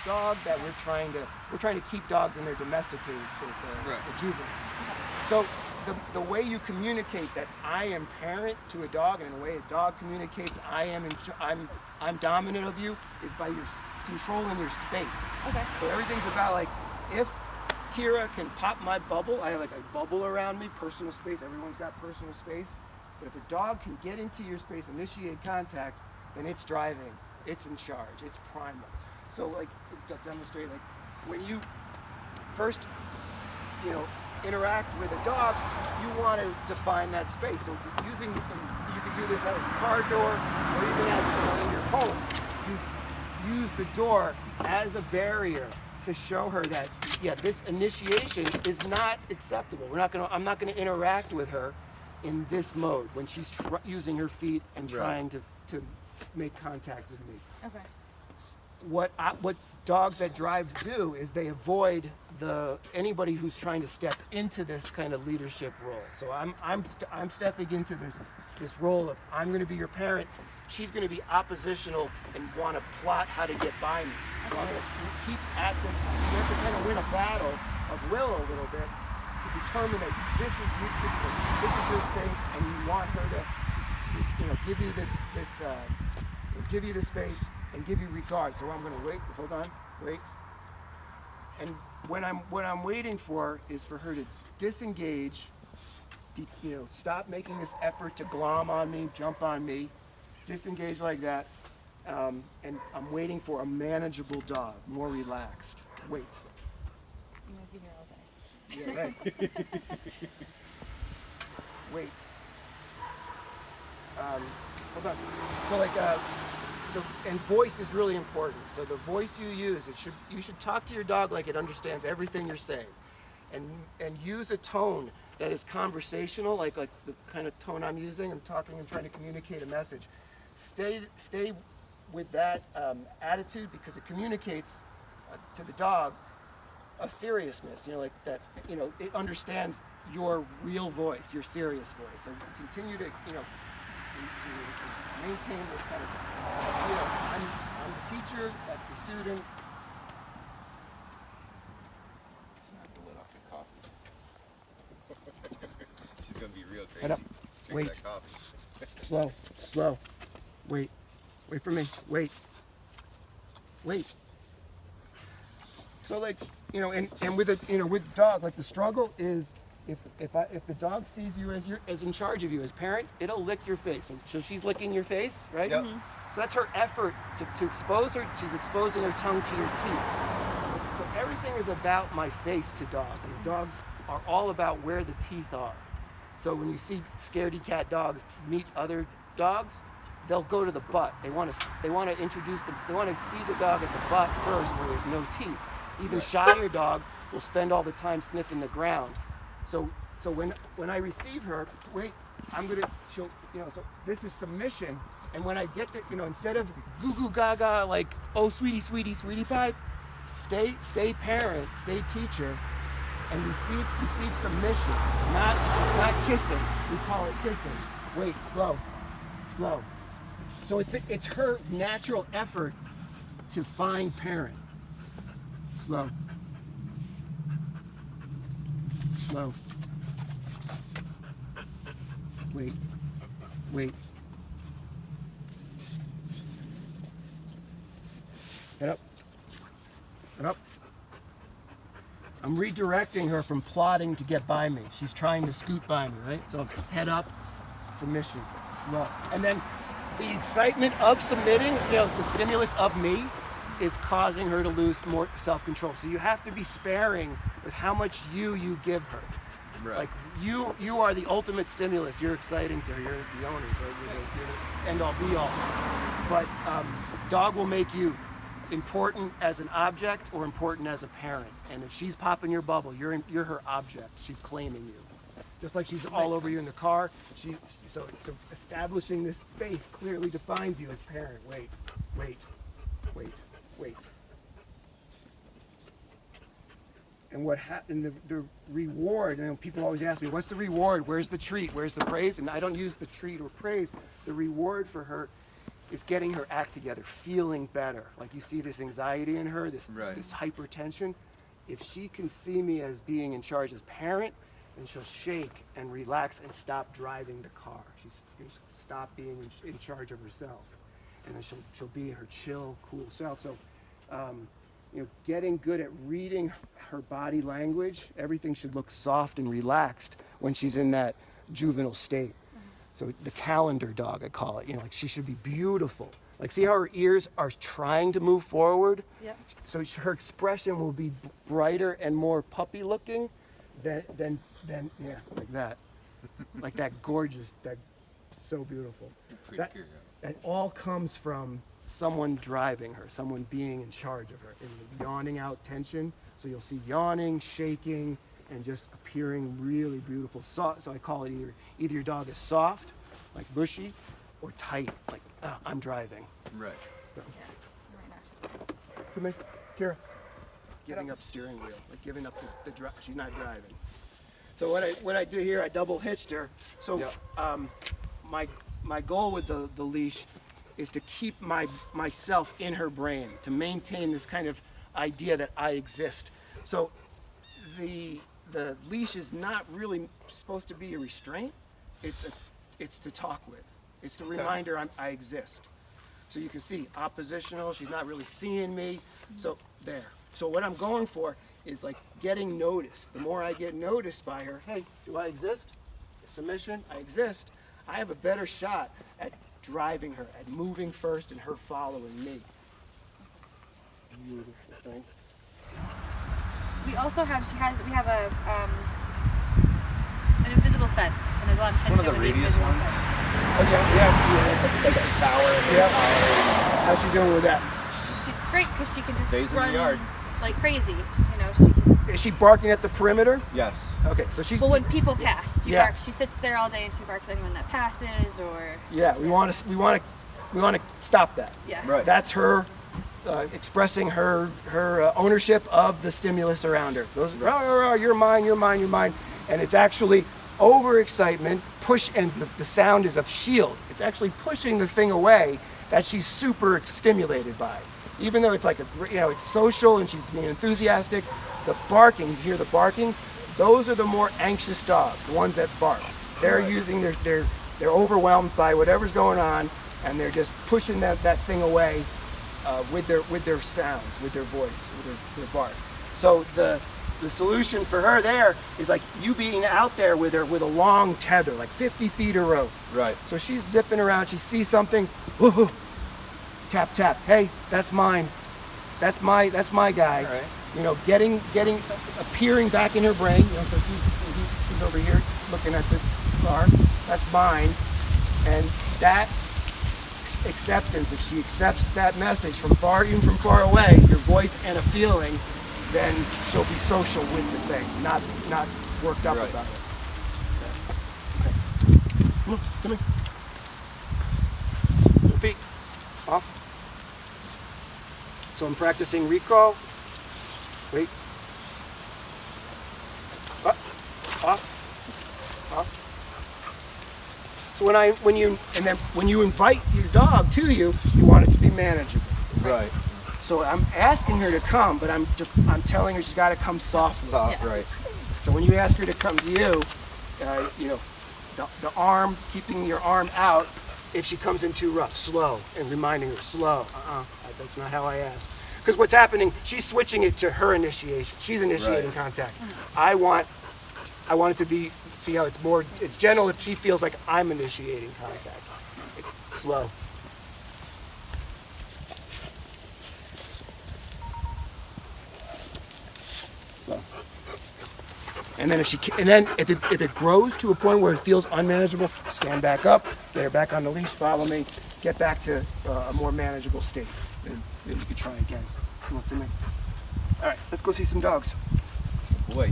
dog that we're trying to keep dogs in their domesticated state, the juvenile. So the way you communicate that I am parent to a dog, and the way a dog communicates I'm dominant of you, is by your controlling your space. Okay. So everything's about like, if Kira can pop my bubble, I have like a bubble around me, personal space. Everyone's got personal space. But if a dog can get into your space, initiate contact, then it's driving. It's in charge. It's primal. So like, to demonstrate, like when you first, interact with a dog, you want to define that space. So you can do this at a car door, or even in your home. You use the door as a barrier to show her that, this initiation is not acceptable. I'm not gonna interact with her in this mode when she's using her feet and trying to make contact with me. Okay. What dogs that drive do is they avoid anybody who's trying to step into this kind of leadership role. So I'm stepping into this role of, I'm going to be your parent. She's going to be oppositional and want to plot how to get by me. So I'm going to keep at this. You have to kind of win a battle of will a little bit to determine that this is your space, and you want her to, give you give you the space and give you regard. So I'm going to wait. Hold on. Wait. And what I'm waiting for is for her to disengage. Stop making this effort to glom on me, jump on me, disengage like that. And I'm waiting for a manageable dog, more relaxed. Wait. I'm gonna be here all day. Yeah, right. Wait. Hold on. So and voice is really important. So the voice you use, you should talk to your dog like it understands everything you're saying, and use a tone that is conversational, like the kind of tone I'm using. I'm talking and trying to communicate a message. Stay with that attitude, because it communicates to the dog a seriousness. Like that. It understands your real voice, your serious voice. So continue to to maintain this kind of, I'm the teacher, that's the student. Knock the lid off your coffee. She's gonna be real crazy. Head up. Drink Wait. that coffee. Slow. Wait for me. Wait. So and with dog, like the struggle is, if the dog sees you as in charge of you as parent, it'll lick your face. So she's licking your face, right? Yep. Mm-hmm. So that's her effort to expose her. She's exposing her tongue to your teeth. So everything is about my face to dogs, and dogs are all about where the teeth are. So when you see scaredy cat dogs meet other dogs, they'll go to the butt. They want to introduce them. They want to see the dog at the butt first, where there's no teeth. Even shyer dog will spend all the time sniffing the ground. So when I receive her, wait, so this is submission. And when I get instead of goo goo gaga, like, oh, sweetie pie, stay parent, stay teacher, and receive submission. It's not kissing. We call it kissing. Wait, slow. So it's her natural effort to find parent. Slow. Wait. Head up. I'm redirecting her from plotting to get by me. She's trying to scoot by me, right? So head up, submission, slow. And then the excitement of submitting, the stimulus of me, is causing her to lose more self-control. So you have to be sparing with how much you give her. Right. Like you are the ultimate stimulus. You're exciting to her. You're the owners, right? You're the end all be all. But dog will make you important as an object or important as a parent. And if she's popping your bubble, you're her object. She's claiming you. Just like she's all over you in the car. So establishing this space clearly defines you as parent. Wait. And what happened? The reward. People always ask me, "What's the reward? Where's the treat? Where's the praise?" And I don't use the treat or praise. The reward for her is getting her act together, feeling better. Like you see this anxiety in her, this hypertension. If she can see me as being in charge as parent, then she'll shake and relax and stop driving the car. She'll stop being in charge of herself, and then she'll be her chill, cool self. So, getting good at reading her body language. Everything should look soft and relaxed when she's in that juvenile state. So the calendar dog, I call it. Like she should be beautiful. Like see how her ears are trying to move forward? Yep. So her expression will be brighter and more puppy looking than like that. Like that gorgeous, that so beautiful. That all comes from someone driving her, someone being in charge of her, and yawning out tension. So you'll see yawning, shaking, and just appearing really beautiful. So I call it either your dog is soft, like bushy, or tight, like I'm driving. Right. So. Yeah. Come here, Kira. Giving up steering wheel, like giving up the drive. She's not driving. So what I do here, I double hitched her. So my goal with the leash is to keep myself in her brain, to maintain this kind of idea that I exist. So the leash is not really supposed to be a restraint. It's to talk with. It's to remind her I exist. So you can see oppositional. She's not really seeing me. So there. So what I'm going for is like getting noticed. The more I get noticed by her, hey, do I exist? Submission, I exist. I have a better shot at driving her, at moving first and her following me. Beautiful thing. We also have, we have an invisible fence, and there's a lot of It's tension one of the with radius invisible ones. fence. Okay, yeah. Just the tower. Yeah. How's she doing with that? She's great because she can just Stays in the run yard. like crazy. She Is she barking at the perimeter? Yes. Okay, so she's. But when people pass, she Yeah. barks. She sits there all day and she barks at anyone that passes, or Yeah, we want to stop that. yeah. Right. That's her expressing her ownership of the stimulus around her. Those rah, rah, rah, you're mine, you're mine, you're mine, and it's actually overexcitement. Push, and the sound is a shield. It's actually pushing the thing away that she's super stimulated by. Even though it's like it's social and she's being enthusiastic, the barking, you hear the barking, those are the more anxious dogs, the ones that bark. They're using they're overwhelmed by whatever's going on, and they're just pushing that thing away with their sounds, with their voice, with their bark. So the solution for her there is like you being out there with her with a long tether, like 50 feet of rope. Right. So she's zipping around, she sees something, woohoo, tap tap, hey, that's mine. That's my guy. All right. Getting appearing back in her brain. So she's over here looking at this car. That's mine. And that acceptance, if she accepts that message from far away, your voice and a feeling, then she'll be social with the thing, not worked up Right. about it. Okay. Come here. Your feet off. So I'm practicing recall. Wait. Up. Off. Off. So when you invite your dog to you, you want it to be manageable. Right. So I'm asking her to come, but I'm telling her she's got to come softly. Soft. Yeah. Right. So when you ask her to come to you, the arm, keeping your arm out. If she comes in too rough, slow, and reminding her, slow. That's not how I asked. Because what's happening, she's switching it to her initiation. She's initiating contact. I want it to be, see how it's gentle if she feels like I'm initiating contact. Slow. So. And then if it grows to a point where it feels unmanageable, stand back up, get her back on the leash, follow me, get back to a more manageable state. And then you can try again. Come up to me. All right, let's go see some dogs. Boy.